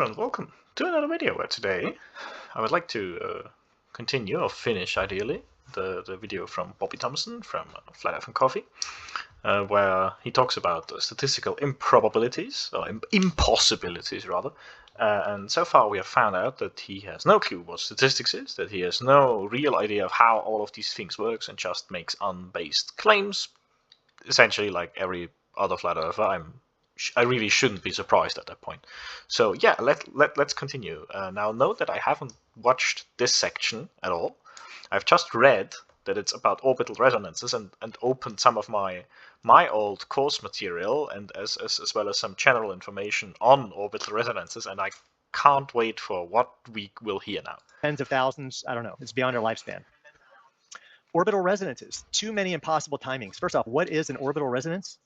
everyone, welcome to another video where today I would like to continue or finish, ideally, the video from Bobby Thompson from Flat Earth and Coffee, where he talks about statistical improbabilities, or impossibilities rather, and so far we have found out that he has no clue what statistics is, that he has no real idea of how all of these things works and just makes unbased claims, essentially like every other flat earther. I really shouldn't be surprised at that point. So yeah, let's continue. Now note that I haven't watched this section at all. I've just read that it's about orbital resonances and opened some of my old course material and as well as some general information on orbital resonances, and I can't wait for what we will hear now. Tens of thousands, I don't know, it's beyond our lifespan. Orbital resonances, too many impossible timings. First off, what is an orbital resonance?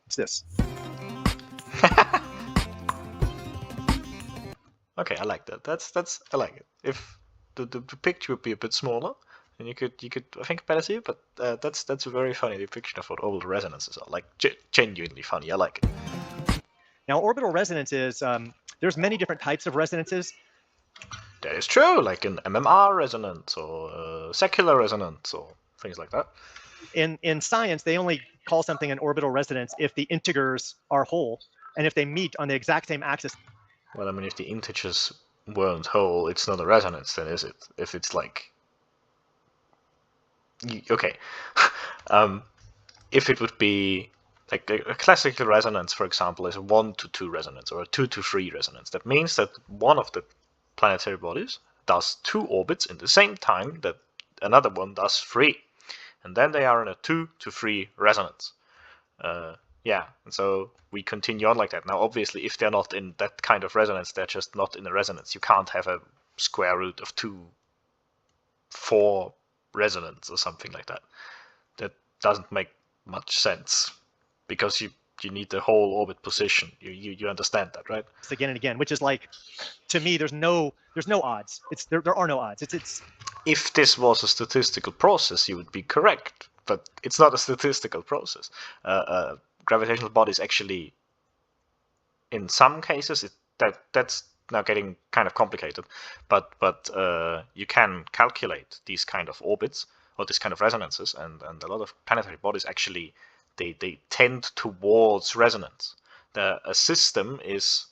It's this. Okay, I like that. I like it. If the picture would be a bit smaller, then you could I think better see it. But that's a very funny depiction of what orbital resonances are. Like genuinely funny. I like it. Now, orbital resonances, there's many different types of resonances. That is true, like an MMR resonance or secular resonance or things like that. In science, they only call something an orbital resonance if the integers are whole and if they meet on the exact same axis. Well, I mean, if the integers weren't whole, it's not a resonance, then is it? If it's like... Okay. If it would be... Like a classical resonance, for example, is a 1-to-2 resonance or a 2-to-3 resonance. That means that one of the planetary bodies does 2 orbits in the same time that another one does 3. And then they are in a 2-to-3 resonance. Yeah, and so we continue on like that. Now, obviously, if they're not in that kind of resonance, they're just not in a resonance. You can't have a square root of 4 resonance or something like that. That doesn't make much sense because you need the whole orbit position. You understand that, right? It's again and again, which is like, to me, there's no odds. There are no odds. It's. If this was a statistical process, you would be correct, but it's not a statistical process. Gravitational bodies actually, in some cases, that's now getting kind of complicated, but you can calculate these kind of orbits or these kind of resonances, and a lot of planetary bodies actually they tend towards resonance. A system is,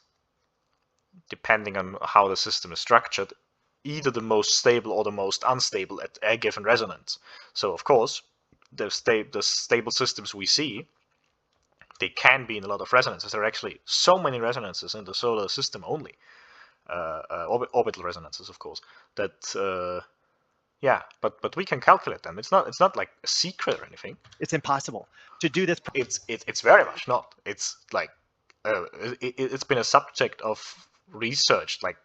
depending on how the system is structured, either the most stable or the most unstable at a given resonance. So of course, the stable systems we see, they can be in a lot of resonances. There are actually so many resonances in the solar system only, orbital resonances, of course. That yeah, but we can calculate them. It's not like a secret or anything. It's impossible to do this. It's very much not. It's like it's been a subject of research, like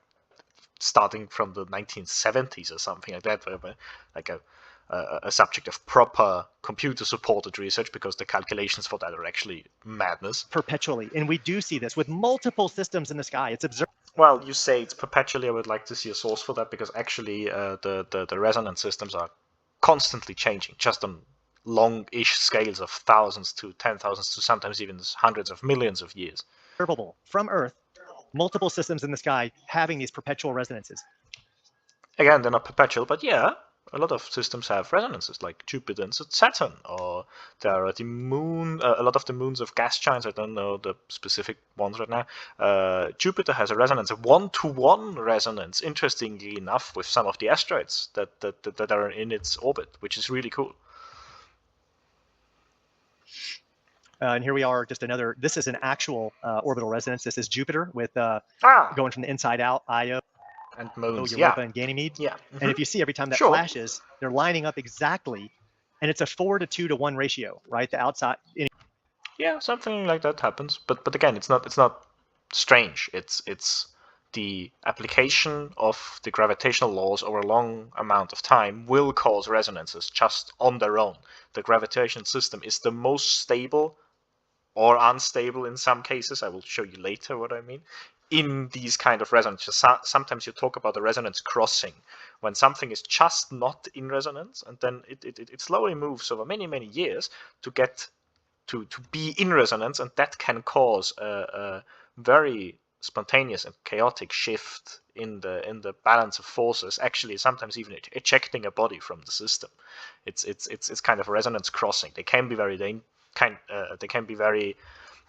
starting from the 1970s or something like that, like a subject of proper computer-supported research, because the calculations for that are actually madness. Perpetually, and we do see this with multiple systems in the sky. It's observed. Well, you say it's perpetually. I would like to see a source for that, because actually the resonance systems are constantly changing, just on long-ish scales of thousands to 10,000s to sometimes even hundreds of millions of years. Observable from Earth, multiple systems in the sky having these perpetual resonances. Again, they're not perpetual, but yeah, a lot of systems have resonances, like Jupiter and Saturn, or there are the moon. A lot of the moons of gas giants. I don't know the specific ones right now. Jupiter has a resonance, a 1-to-1 resonance. Interestingly enough, with some of the asteroids that are in its orbit, which is really cool. And here we are, just another. This is an actual orbital resonance. This is Jupiter with going from the inside out, Io. And moons, Europa and Ganymede. Yeah. And if you see every time that flashes, they're lining up exactly, and it's a 4-to-2-to-1 ratio, right? The outside. Yeah, something like that happens. But again, it's not strange. It's the application of the gravitational laws over a long amount of time will cause resonances just on their own. The gravitation system is the most stable or unstable in some cases. I will show you later what I mean. In these kind of resonances, sometimes you talk about a resonance crossing, when something is just not in resonance, and then it slowly moves over many years to get to be in resonance, and that can cause a very spontaneous and chaotic shift in the balance of forces, actually sometimes even ejecting a body from the system. It's kind of a resonance crossing. They can be very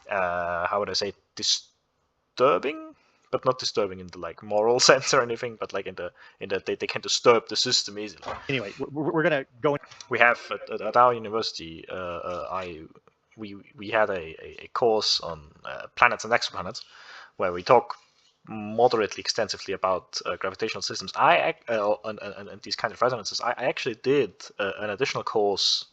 how would I say, disturbing, but not disturbing in the like moral sense or anything, but like in the they can disturb the system easily. Anyway, we're gonna go. We have at our university, we had a course on planets and exoplanets, where we talk moderately extensively about gravitational systems. And these kind of resonances. I actually did an additional course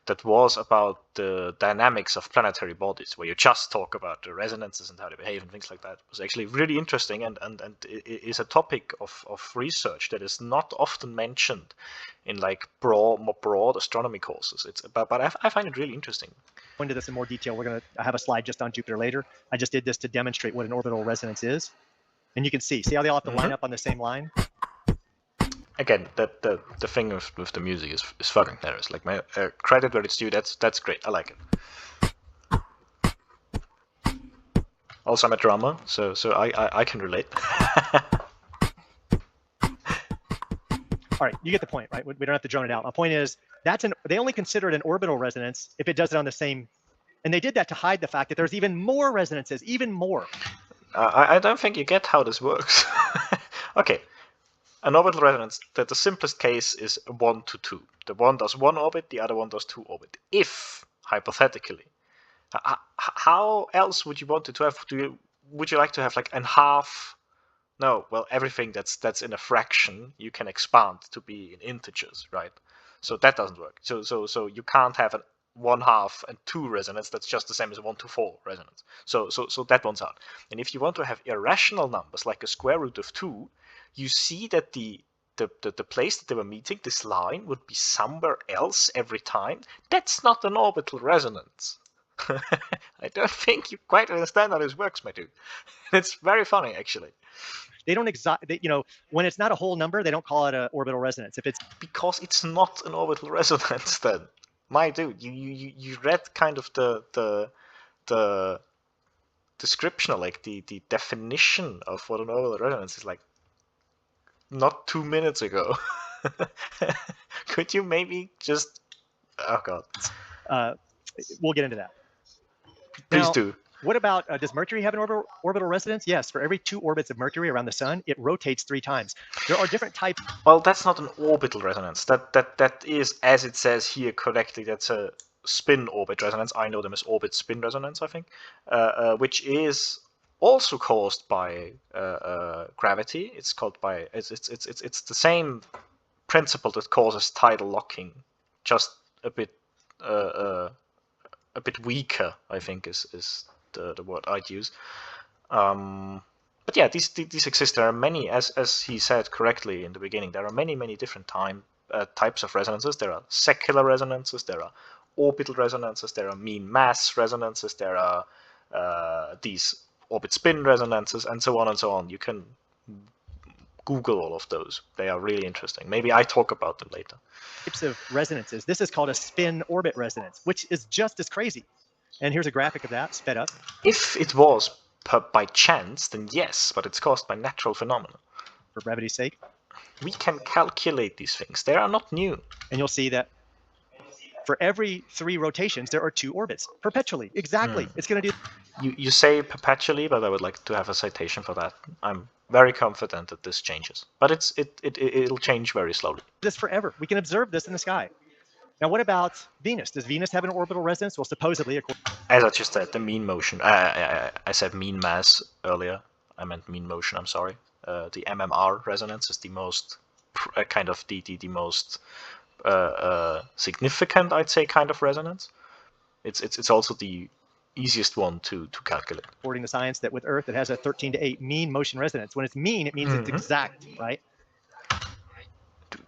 that was about the dynamics of planetary bodies, where you just talk about the resonances and how they behave and things like that. It was actually really interesting, and it is a topic of research that is not often mentioned in like more broad astronomy courses. But I find it really interesting. Go into this in more detail. We're going to have a slide just on Jupiter later. I just did this to demonstrate what an orbital resonance is. And you can see how they all have to line up on the same line? Again, the thing with the music is fucking hilarious. Like, my credit where it's due. That's great. I like it. Also, I'm a drummer, so I can relate. All right, you get the point, right? We don't have to drone it out. My point is, they only consider it an orbital resonance if it does it on the same, and they did that to hide the fact that there's even more resonances, even more. I don't think you get how this works. Okay. An orbital resonance, the simplest case is 1 to 2. The one does one orbit, the other one does 2 orbit. If, hypothetically, how else would you want it to have? Would you like to have like an half? No, well, everything that's in a fraction you can expand to be in integers, right? So that doesn't work. So you can't have a 1/2 and 2 resonance that's just the same as 1 to 4 resonance. So that one's out. And if you want to have irrational numbers like a square root of 2, you see that the place that they were meeting, this line, would be somewhere else every time. That's not an orbital resonance. I don't think you quite understand how this works, my dude. It's very funny, actually. They don't when it's not a whole number, they don't call it an orbital resonance. If it's because it's not an orbital resonance, then, my dude, you read kind of the description, or like the definition of what an orbital resonance is, like not 2 minutes ago. Could you maybe just? Oh god. We'll get into that. Please now, do. What about, does Mercury have an orbital resonance? Yes, for every 2 orbits of Mercury around the sun, it rotates 3 times. There are different types. Well, that's not an orbital resonance. That is, as it says here correctly, that's a spin orbit resonance. I know them as orbit spin resonance, I think, which is also caused by gravity. It's the same principle that causes tidal locking, just a bit weaker, I think is the word I'd use. But yeah, these exist. There are many, as he said correctly in the beginning. There are many different types of resonances. There are secular resonances. There are orbital resonances. There are mean mass resonances. There are these orbit spin resonances, and so on and so on. You can Google all of those. They are really interesting. Maybe I talk about them later. Types of resonances. This is called a spin orbit resonance, which is just as crazy. And here's a graphic of that, sped up. If it was by chance, then yes, but it's caused by natural phenomena. For brevity's sake. We can calculate these things. They are not new. And you'll see that for every 3 rotations, there are 2 orbits, perpetually. Exactly. It's going to do... You say perpetually, but I would like to have a citation for that. I'm very confident that this changes. But it'll change very slowly. This forever. We can observe this in the sky. Now, what about Venus? Does Venus have an orbital resonance? Well, supposedly... As I just said, the mean motion. I said mean mass earlier. I meant mean motion, I'm sorry. The MMR resonance is the most... kind of the most... significant, I'd say, kind of resonance. It's also the easiest one to calculate. According to science, that with Earth, it has a 13 to 8 mean motion resonance. When it's mean, it means it's exact, right?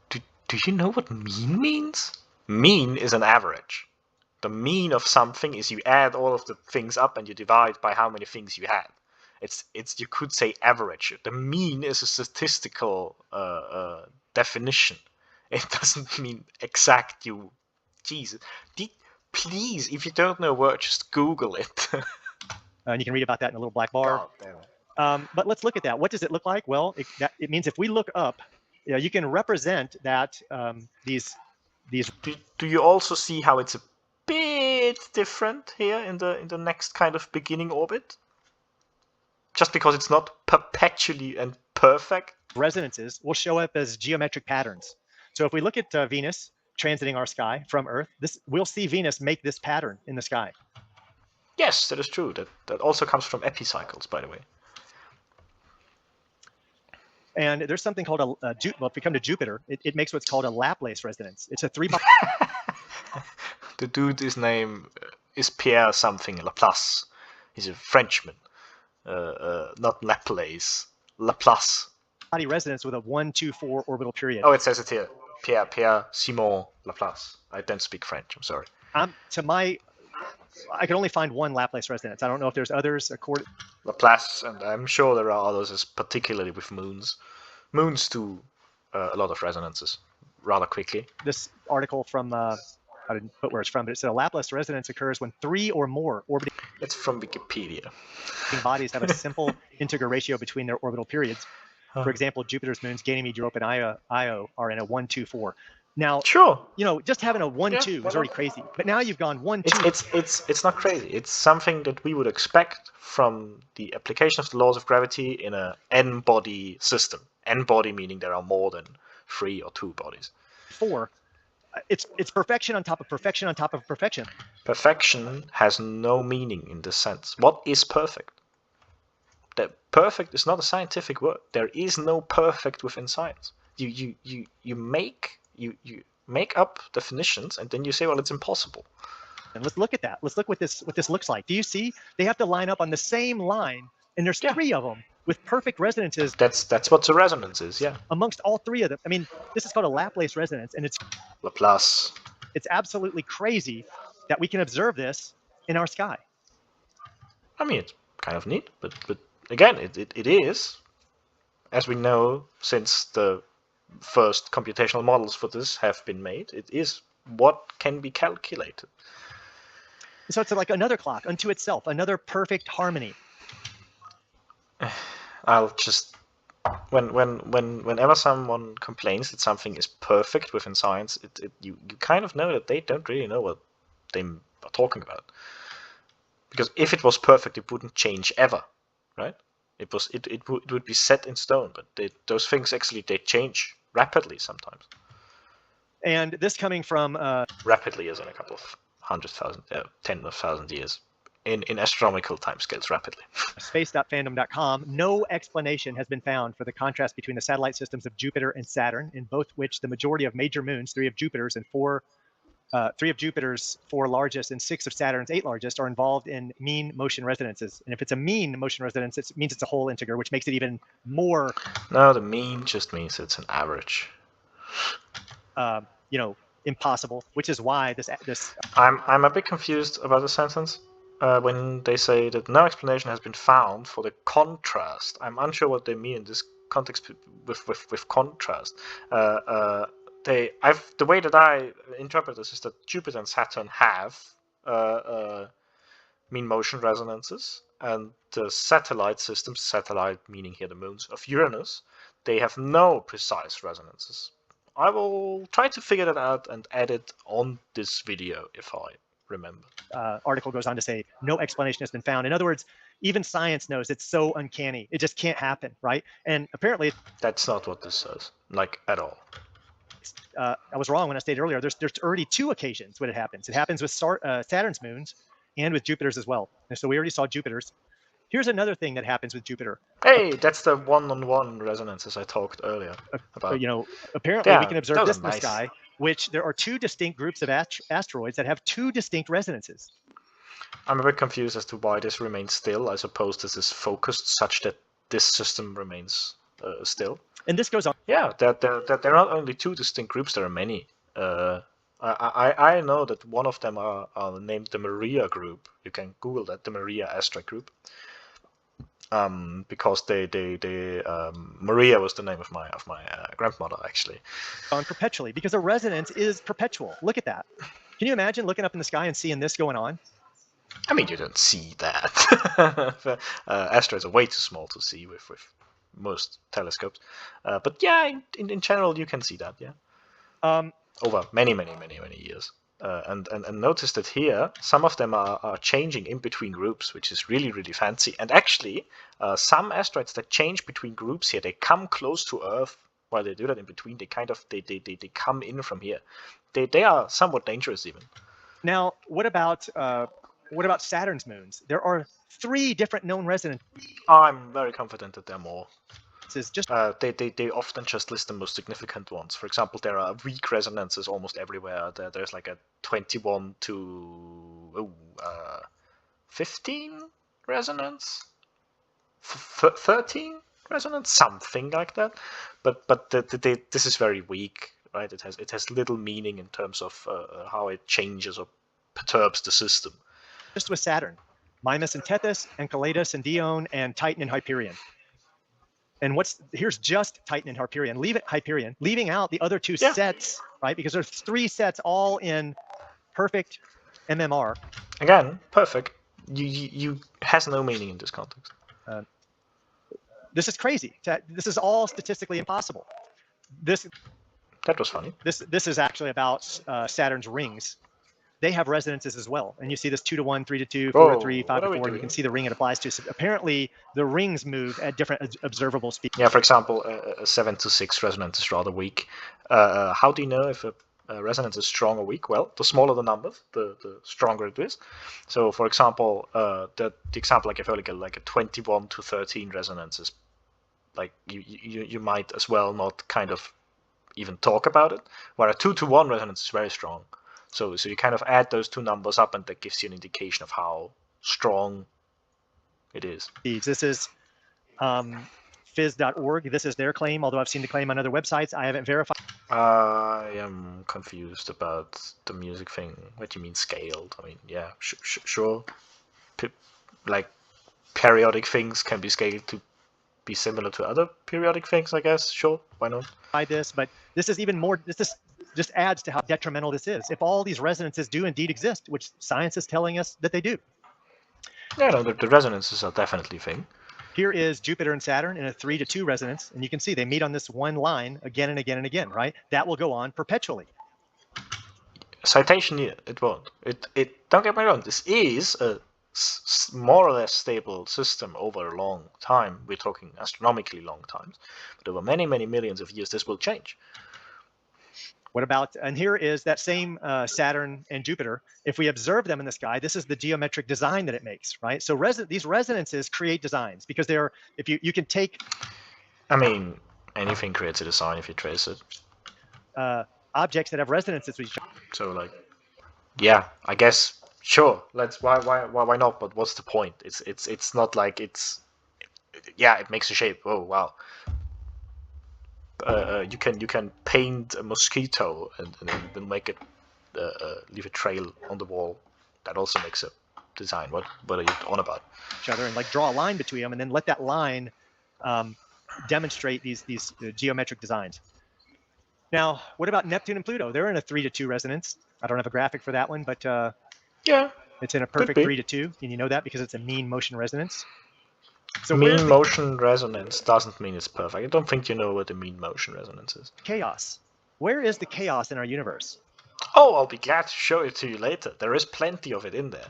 Do you know what mean means? Mean is an average. The mean of something is you add all of the things up and you divide by how many things you had. It's you could say average. The mean is a statistical definition. It doesn't mean exact. Jesus. Please, if you don't know a word, just Google it. And you can read about that in a little black bar. God damn it. But let's look at that. What does it look like? Well, it means if we look up, you can represent that these. Do you also see how it's a bit different here in the next kind of beginning orbit? Just because it's not perpetually and perfect. Resonances will show up as geometric patterns. So if we look at Venus transiting our sky from Earth, we'll see Venus make this pattern in the sky. Yes, that is true. That also comes from epicycles, by the way. And there's something called well, if we come to Jupiter, it makes what's called a Laplace resonance. It's a The dude, his name is Pierre something Laplace. He's a Frenchman, not Laplace. Laplace. body resonance with a 1, 2, 4 orbital period. Oh, it says it here. Pierre Simon Laplace. I don't speak French. I'm sorry. I can only find one Laplace resonance. I don't know if there's others. Laplace, and I'm sure there are others, particularly with moons. Moons do a lot of resonances rather quickly. This article from, I didn't put where it's from, but it said a Laplace resonance occurs when 3 or more orbiting. It's from Wikipedia. Bodies have a simple integer ratio between their orbital periods. For example, Jupiter's moons, Ganymede, Europa, and Io are in a 1, 2, 4. Now, sure, just having a 1, 2 is already crazy. But now you've gone 1, 2. It's not crazy. It's something that we would expect from the application of the laws of gravity in a n-body system. N-body meaning there are more than 3 or 2 bodies. 4. It's perfection on top of perfection on top of perfection. Perfection has no meaning in this sense. What is perfect? That perfect is not a scientific word. There is no perfect within science. You make up definitions and then you say, well, it's impossible. And let's look at that. Let's look what this looks like. Do you see? They have to line up on the same line, and there's 3 of them with perfect resonances. That's what the resonance is, yeah. Amongst all 3 of them. I mean, this is called a Laplace resonance, and it's Laplace. It's absolutely crazy that we can observe this in our sky. I mean, it's kind of neat, but again, it is, as we know, since the first computational models for this have been made, it is what can be calculated. So it's like another clock unto itself, another perfect harmony. I'll just whenever someone complains that something is perfect within science, you kind of know that they don't really know what they are talking about. Because if it was perfect, it wouldn't change ever, right? It would be set in stone, but those things actually they change rapidly sometimes. And this coming from rapidly as in a couple of 100,000, 10,000 years. In astronomical timescales, rapidly. Space.fandom.com, no explanation has been found for the contrast between the satellite systems of Jupiter and Saturn, in both which the majority of major moons, 3 of Jupiter's and 4 largest and 6 of Saturn's 8 largest, are involved in mean motion resonances. And if it's a mean motion resonance, it means it's a whole integer, which makes it even more. No, the mean just means it's an average. Impossible. Which is why this. I'm a bit confused about the sentence. When they say that no explanation has been found for the contrast. I'm unsure what they mean in this context with contrast. The way that I interpret this is that Jupiter and Saturn have mean motion resonances, and the satellite systems, satellite meaning here the moons of Uranus, they have no precise resonances. I will try to figure that out and add it on this video if I remember. Article goes on to say no explanation has been found. In other words, even science knows it's so uncanny. It just can't happen, right? And apparently that's not what this says, like at all. I was wrong when I stated earlier. There's already 2 occasions when it happens. It happens with Saturn's moons and with Jupiter's as well. And so we already saw Jupiter's. Here's another thing that happens with Jupiter. Hey, that's the one-on-one resonances I talked earlier about. Apparently we can observe this in the sky, which there are 2 distinct groups of asteroids that have 2 distinct resonances. I'm a bit confused as to why this remains still. I suppose this is focused such that this system remains still. And this goes on. Yeah, there are not only 2 distinct groups, there are many. I know that one of them are named the Maria group. You can Google that, the Maria asteroid group. Because Maria was the name of my grandmother, actually. On perpetually, because a resonance is perpetual. Look at that. Can you imagine looking up in the sky and seeing this going on? I mean, you don't see that. Asteroids are way too small to see with most telescopes. But yeah, in general, you can see that. Yeah. Over many years. And notice that here, some of them are changing in between groups, which is really fancy. And actually, some asteroids that change between groups here, they come close to Earth while they do that in between. They kind of they come in from here. They are somewhat dangerous even. Now, what about Saturn's moons? There are 3 different known resonances. I'm very confident that there are more. Just they often just list the most significant ones. For example, there are weak resonances almost everywhere. There's like a 21 to 15 resonance, 13 resonance, something like that. But this is very weak, right? It has little meaning in terms of how it changes or perturbs the system. Just with Saturn, Mimas and Tethys, Enceladus and Dione, and Titan and Hyperion. And here's just Titan and Hyperion. Leave it Hyperion, leaving out the other 2 sets, right? Because there's 3 sets all in perfect MMR. Again, perfect. You has no meaning in this context. This is crazy. This is all statistically impossible. That was funny. This is actually about Saturn's rings. They have resonances as well, and you see this 2 to 1, 3 to 2, 4 to 3, 5 to 4. And you can see the ring it applies to. So apparently, the rings move at different observable speeds. Yeah, for example, a 7 to 6 resonance is rather weak. How do you know if a resonance is strong or weak? Well, the smaller the numbers, the stronger it is. So, for example, the example I gave earlier, like a 21 to 13 resonance is like you might as well not kind of even talk about it. Where a 2 to 1 resonance is very strong. So you kind of add those 2 numbers up, and that gives you an indication of how strong it is. This is phys.org. This is their claim, although I've seen the claim on other websites. I haven't verified. I am confused about the music thing. What do you mean scaled? I mean, yeah, sure. Like periodic things can be scaled to be similar to other periodic things, I guess. Sure, why not? But this is even more. This just adds to how detrimental this is. If all these resonances do indeed exist, which science is telling us that they do. Yeah, no, the resonances are definitely a thing. Here is Jupiter and Saturn in a 3 to 2 resonance, and you can see they meet on this one line again and again and again, right? That will go on perpetually. Citation here, it won't. It don't get me wrong, this is a more or less stable system over a long time. We're talking astronomically long times, but over many millions of years, this will change. What about, and here is that same Saturn and Jupiter. If we observe them in the sky, this is the geometric design that it makes, right? So these resonances create designs because they're, if you can take. I mean, anything creates a design if you trace it. Objects that have resonances with each other. So like, yeah, I guess, sure, let's, why not? But what's the point? It's not like yeah, it makes a shape. Oh, wow. You can paint a mosquito and then make it leave a trail on the wall. That also makes a design. What are you on about? Each other and like draw a line between them and then let that line demonstrate these geometric designs. Now, what about Neptune and Pluto? They're in a 3 to 2 resonance. I don't have a graphic for that one, but yeah, it's in a perfect 3 to 2, and you know that because it's a mean motion resonance. So mean motion resonance doesn't mean it's perfect. I don't think you know what the mean motion resonance is. Chaos. Where is the chaos in our universe? Oh, I'll be glad to show it to you later. There is plenty of it in there.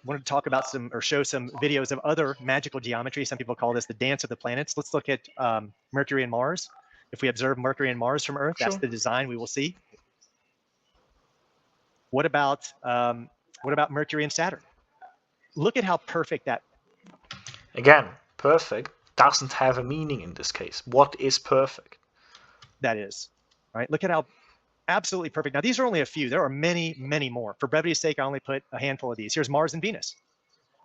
Wanted to talk about show some videos of other magical geometry. Some people call this the dance of the planets. Let's look at Mercury and Mars. If we observe Mercury and Mars from Earth, that's the design we will see. What about Mercury and Saturn? Look at how perfect that. Again, perfect doesn't have a meaning in this case. What is perfect? That is, right? Look at how absolutely perfect. Now, these are only a few. There are many more. For brevity's sake, I only put a handful of these. Here's Mars and Venus.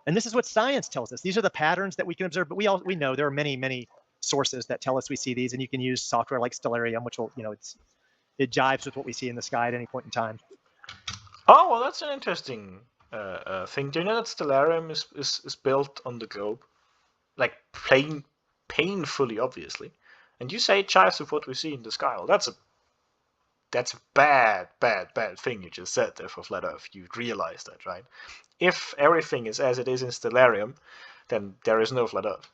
And this is what science tells us. These are the patterns that we can observe, but we know there are many sources that tell us we see these, and you can use software like Stellarium, which will, it jives with what we see in the sky at any point in time. Oh, well, that's an interesting thing. Do you know that Stellarium is built on the globe? Like, painfully, obviously. And you say it jives with what we see in the sky. Well, that's a that's a bad thing you just said there for flat Earth. You realize that, right? If everything is as it is in Stellarium, then there is no flat Earth.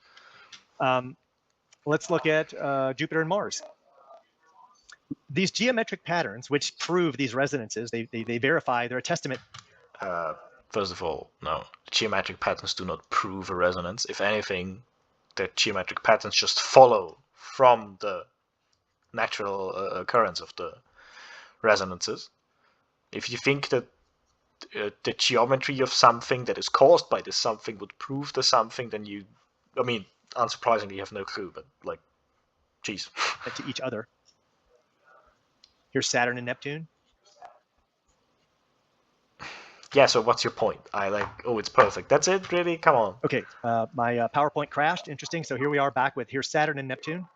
Let's look at Jupiter and Mars. These geometric patterns, which prove these resonances, they verify, they're a testament. First of all, no. Geometric patterns do not prove a resonance. If anything, the geometric patterns just follow from the natural occurrence of the resonances. If you think that the geometry of something that is caused by this something would prove the something, then you, I mean, unsurprisingly, you have no clue, but like, geez. To each other. Here's Saturn and Neptune. Yeah, so what's your point? It's perfect. That's it, really? Come on. Okay, my PowerPoint crashed. Interesting. So here we are back with here's Saturn and Neptune.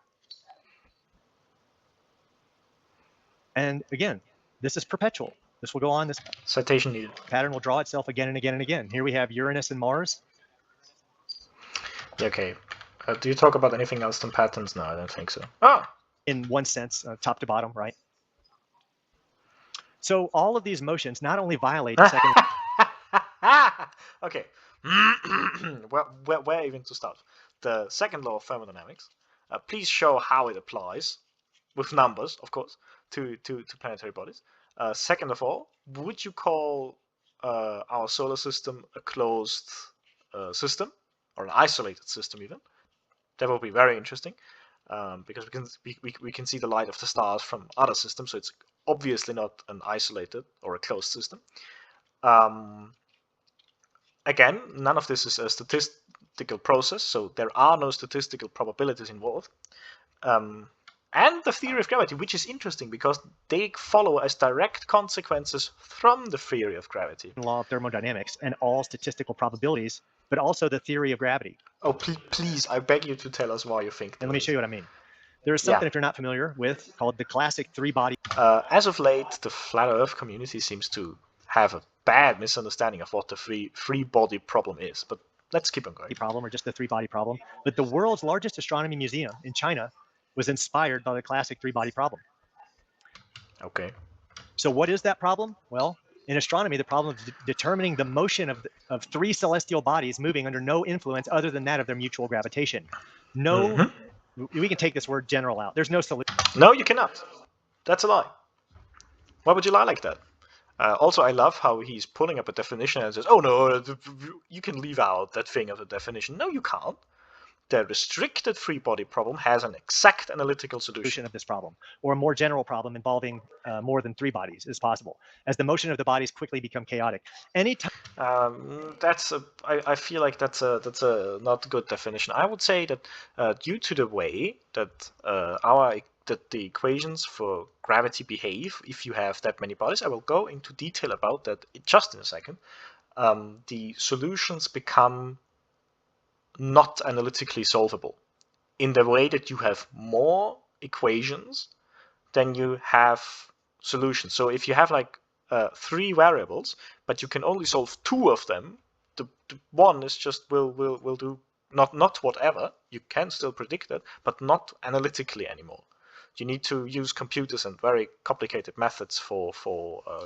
And again, this is perpetual. This will go on. This citation needed. Pattern will draw itself again and again and again. Here we have Uranus and Mars. Okay. Do you talk about anything else than patterns? No, I don't think so. Oh! In one sense, top to bottom, right? So all of these motions not only violate the second... Okay. Where even to start? The second law of thermodynamics. Please show how it applies, with numbers, of course, to planetary bodies. Second of all, would you call our solar system a closed system, or an isolated system even? That will be very interesting, because we can see the light of the stars from other systems, so it's obviously not an isolated or a closed system. Again, none of this is a statistical process, so there are no statistical probabilities involved. And the theory of gravity, which is interesting because they follow as direct consequences from the theory of gravity. Law of thermodynamics and all statistical probabilities, but also the theory of gravity. Oh, please, I beg you to tell us why you think that. And let me show you what I mean. There is something, if you're not familiar with, called the classic three-body. As of late, the flat Earth community seems to have a bad misunderstanding of what the three-body problem is, but let's keep on going. Problem, or just the three-body problem. But the world's largest astronomy museum in China was inspired by the classic three-body problem. Okay. So what is that problem? Well, in astronomy, the problem is determining the motion of three celestial bodies moving under no influence other than that of their mutual gravitation. No, we can take this word general out. There's no solution. No, you cannot. That's a lie. Why would you lie like that? Also, I love how he's pulling up a definition and says, oh no, you can leave out that thing of the definition. No, you can't. The restricted three-body problem has an exact analytical solution of this problem, or a more general problem involving more than three bodies is possible, as the motion of the bodies quickly become chaotic. Anytime. I feel like that's a not good definition. I would say that due to the way that the equations for gravity behave, if you have that many bodies, I will go into detail about that just in a second. The solutions become not analytically solvable in the way that you have more equations than you have solutions. So if you have like 3 variables, but you can only solve 2 of them, the one is just will do not whatever. You can still predict it, but not analytically anymore. You need to use computers and very complicated methods for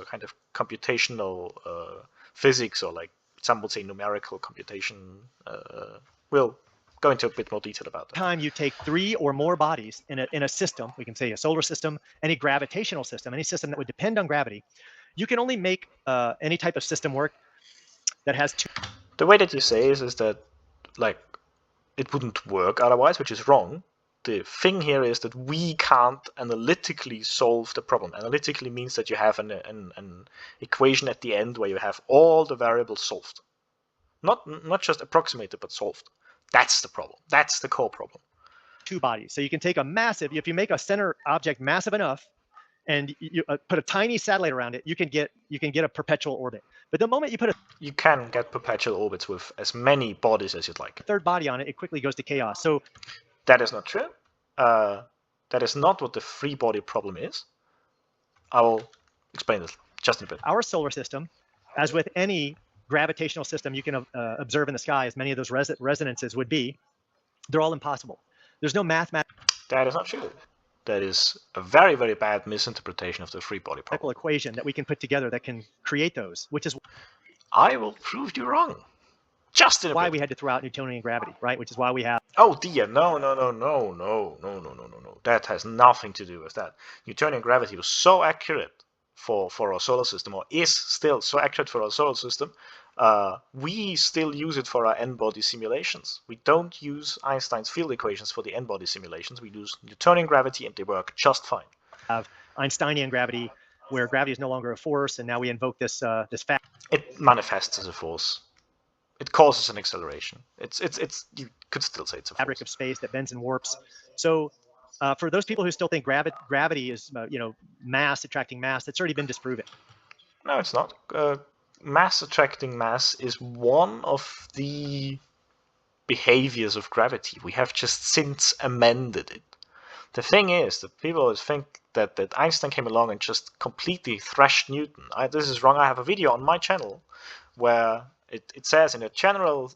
kind of computational physics, or like some would say numerical computation. We'll go into a bit more detail about that. Time you take 3 or more bodies in a system, we can say a solar system, any gravitational system, any system that would depend on gravity, you can only make any type of system work that has 2. The way that you say is that like it wouldn't work otherwise, which is wrong. The thing here is that we can't analytically solve the problem. Analytically means that you have an equation at the end where you have all the variables solved. Not just approximated, but solved. That's the problem. That's the core problem. 2 bodies. So you can take a massive, if you make a center object massive enough, and you put a tiny satellite around it, you can get a perpetual orbit. But the moment you put you can get perpetual orbits with as many bodies as you'd like. A third body on it, it quickly goes to chaos. So that is not true. That is not what the three-body problem is. I will explain this just in a bit. Our solar system, as with any gravitational system you can observe in the sky, as many of those resonances would be, they're all impossible. There's no mathematics. That is not true. that is a very, very bad misinterpretation of the free body problem. Equation that we can put together that can create those, which is I will prove you wrong. Just in a why bit. we had to throw out Newtonian gravity, right? Which is why we have. Oh dear, no. That has nothing to do with that. Newtonian gravity was so accurate for our solar system, or is still so accurate for our solar system. We still use it for our n-body simulations. We don't use Einstein's field equations for the n-body simulations. We use Newtonian gravity, and they work just fine. Have Einsteinian gravity, where gravity is no longer a force, and now we invoke this this fact. It manifests as a force. It causes an acceleration. It's you could still say it's a fabric force. of space that bends and warps. So for those people who still think gravity is mass attracting mass, that's already been disproven. No, it's not. Mass attracting mass is one of the behaviors of gravity. We have just since amended it. The thing is that people always think that Einstein came along and just completely thrashed Newton. This is wrong. I have a video on my channel where it says in a general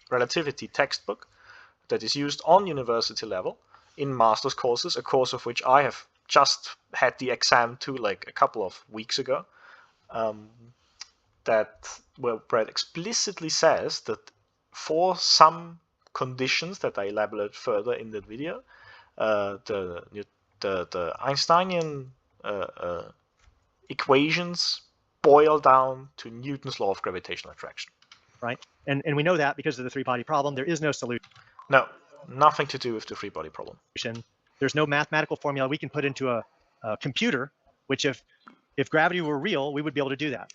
relativity textbook that is used on university level in master's courses, a course of which I have just had the exam to like a couple of weeks ago, where it explicitly says that for some conditions that I elaborate further in that video, the Einsteinian equations boil down to Newton's law of gravitational attraction. Right, and we know that because of the three-body problem. There is no solution. No, nothing to do with the free-body problem. There's no mathematical formula we can put into a computer, which if gravity were real, we would be able to do that.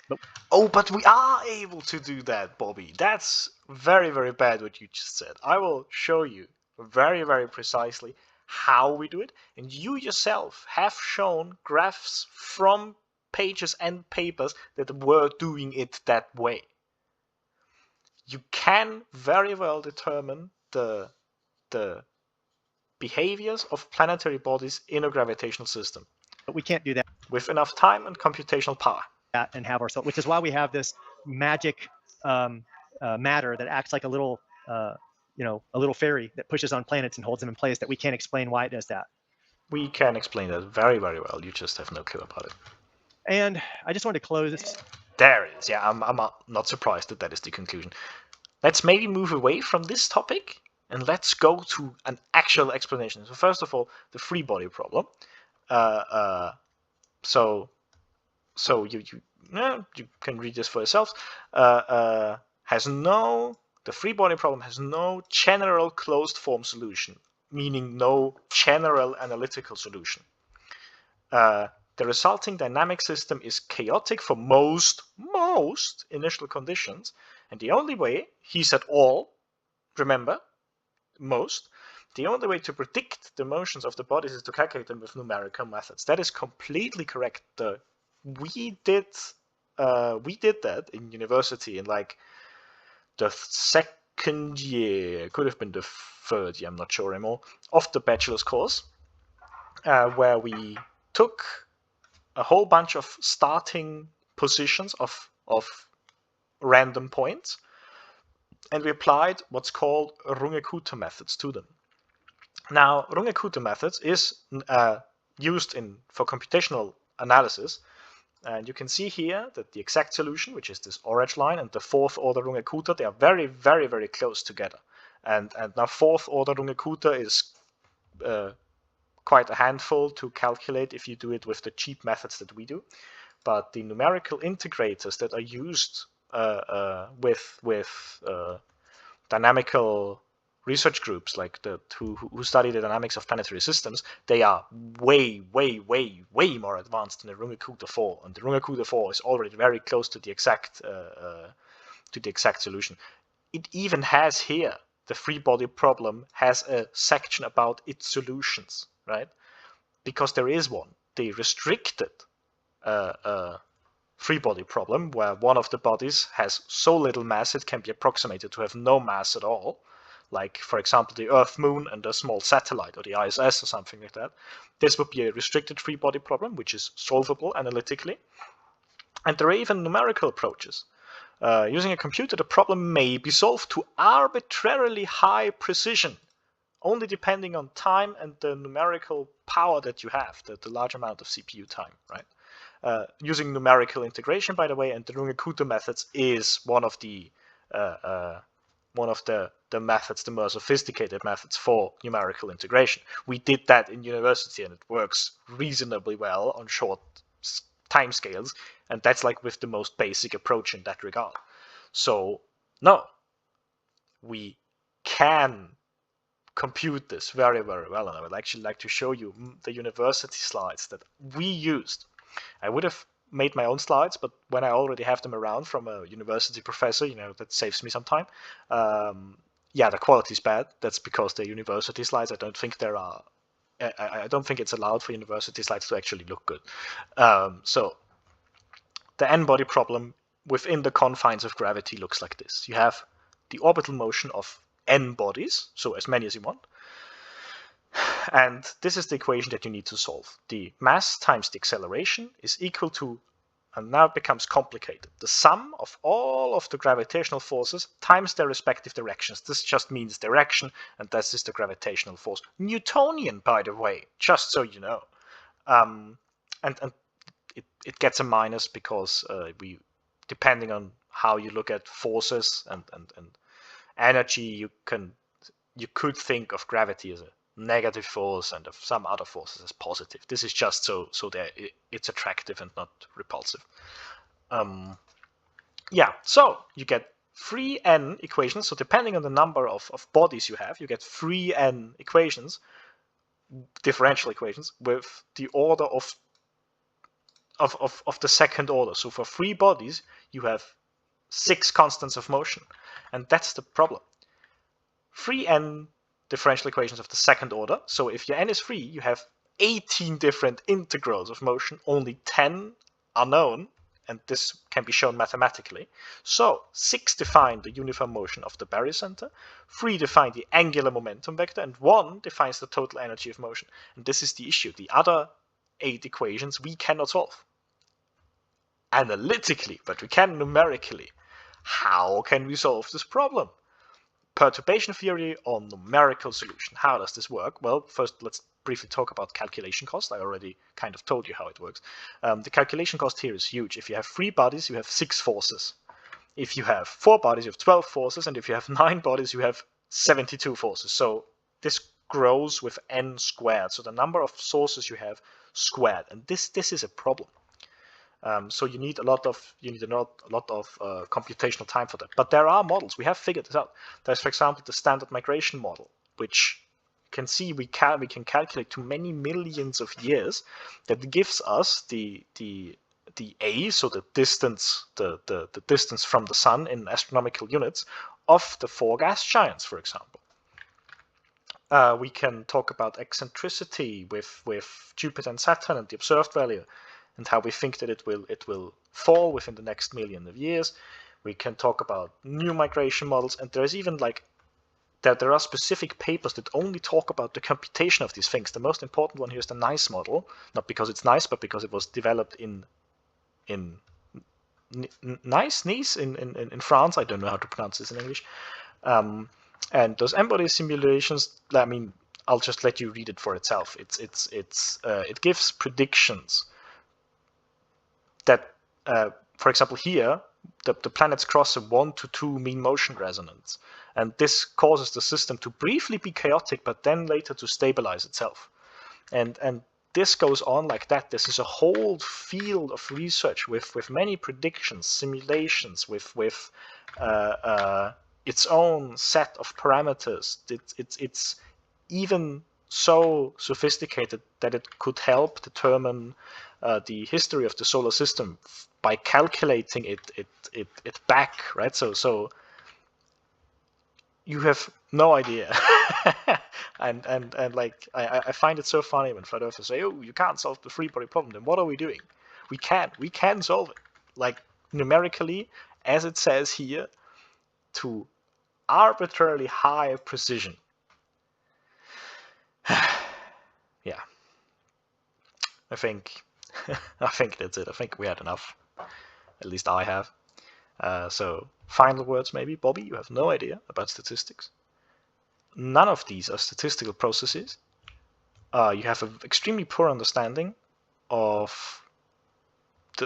But we are able to do that, Bobby. That's very, very bad what you just said. I will show you very, very precisely how we do it. And you yourself have shown graphs from pages and papers that were doing it that way. You can very well determine the behaviors of planetary bodies in a gravitational system. But we can't do that with enough time and computational power. And have ourselves, which is why we have this magic matter that acts like a little, a little fairy that pushes on planets and holds them in place, that we can't explain why it does that. We can explain that very, very well. You just have no clue about it. And I just wanted to close this. There it is. Yeah, I'm not surprised that is the conclusion. Let's maybe move away from this topic and let's go to an actual explanation. So first of all, the free body problem. So you can read this for yourselves. The free body problem has no general closed form solution, meaning no general analytical solution. The resulting dynamic system is chaotic for most initial conditions, and the only way, he said all, remember, most, the only way to predict the motions of the bodies is to calculate them with numerical methods. That is completely correct. We did that in university in like the second year, could have been the third year, I'm not sure anymore, of the bachelor's course, where we took a whole bunch of starting positions of random points, and we applied what's called Runge-Kutta methods to them. Now, Runge-Kutta methods is used for computational analysis, and you can see here that the exact solution, which is this orange line, and the fourth order Runge-Kutta, they are very, very, very close together. And now fourth order Runge-Kutta is quite a handful to calculate if you do it with the cheap methods that we do. But the numerical integrators that are used with dynamical research groups like who study the dynamics of planetary systems, they are way, way, way, way more advanced than the Runge-Kutta 4, and the Runge-Kutta 4 is already very close to the exact solution. It even has here, the free body problem has a section about its solutions, right? Because there is one, the restricted free body problem, where one of the bodies has so little mass it can be approximated to have no mass at all, like for example the Earth, Moon, and a small satellite, or the ISS or something like that. This would be a restricted free body problem, which is solvable analytically. And there are even numerical approaches. Using a computer, the problem may be solved to arbitrarily high precision, only depending on time and the numerical power that you have, the large amount of CPU time, right? Using numerical integration, by the way, and the Runge-Kutta methods is one of the methods, the more sophisticated methods for numerical integration. We did that in university, and it works reasonably well on short time scales, and that's like with the most basic approach in that regard. So no, we can compute this very, very well, and I would actually like to show you the university slides that we used. I would have made my own slides, but when I already have them around from a university professor, that saves me some time. Yeah, the quality is bad. That's because they're university slides. I don't think it's allowed for university slides to actually look good. So the n-body problem within the confines of gravity looks like this. You have the orbital motion of n bodies, so as many as you want. And this is the equation that you need to solve. The mass times the acceleration is equal to, and now it becomes complicated, the sum of all of the gravitational forces times their respective directions. This just means direction, and this is the gravitational force. Newtonian, by the way, just so you know. And it gets a minus because depending on how you look at forces and energy, you could think of gravity as a negative force and of some other forces as positive. This is just so that it's attractive and not repulsive. Yeah, so you get 3n equations. So depending on the number of bodies you have, you get 3n equations, differential equations, with the order of the second order. So for 3 bodies, you have 6 constants of motion. And that's the problem. 3n differential equations of the second order. So if your n is 3, you have 18 different integrals of motion. Only 10 are known, and this can be shown mathematically. So 6 define the uniform motion of the barycenter, 3 define the angular momentum vector, and 1 defines the total energy of motion. And this is the issue. The other 8 equations we cannot solve analytically, but we can numerically. How can we solve this problem? Perturbation theory or numerical solution. How does this work? Well, first let's briefly talk about calculation cost. I already kind of told you how it works. The calculation cost here is huge. If you have 3 bodies, you have 6 forces. If you have 4 bodies, you have 12 forces, and if you have 9 bodies, you have 72 forces. So this grows with n squared. So the number of sources you have squared, and this is a problem. So you need a lot of computational time for that. But there are models. We have figured this out. There's, for example, the standard migration model, which you can see we can calculate to many millions of years. That gives us the a, so the distance, the distance from the sun in astronomical units of the 4 gas giants, for example. We can talk about eccentricity with Jupiter and Saturn and the observed value, and how we think that it will fall within the next million of years. We can talk about new migration models, and there's even there are specific papers that only talk about the computation of these things. The most important one here is the NICE model, not because it's nice, but because it was developed in Nice in France. I don't know how to pronounce this in English. And those n-body simulations, I mean, I'll just let you read it for itself. It gives predictions that, for example, here, the planets cross a 1 to 2 mean motion resonance. And this causes the system to briefly be chaotic, but then later to stabilize itself. And this goes on like that. This is a whole field of research with many predictions, simulations, with its own set of parameters. It's even so sophisticated that it could help determine the history of the solar system by calculating it back, right? So you have no idea. and like I find it so funny when flat earthers say, oh, you can't solve the 3-body problem. Then what are we doing? We can solve it, like numerically, as it says here, to arbitrarily high precision. Yeah, I think that's it. I think we had enough. At least I have. So final words, maybe. Bobby, you have no idea about statistics. none of these are statistical processes, you have an extremely poor understanding of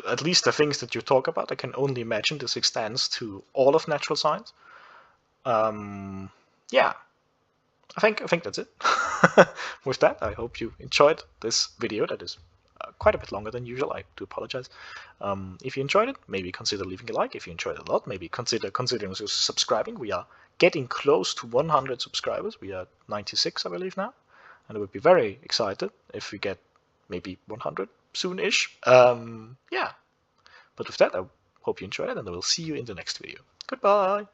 at least the things that you talk about. I can only imagine this extends to all of natural science. Yeah, I think that's it. With that, I hope you enjoyed this video that is quite a bit longer than usual. I do apologize. If you enjoyed it, maybe consider leaving a like. If you enjoyed it a lot, maybe considering subscribing. We are getting close to 100 subscribers. We are 96, I believe, now. And I would be very excited if we get maybe 100 soon-ish. Yeah. But with that, I hope you enjoyed it, and I will see you in the next video. Goodbye!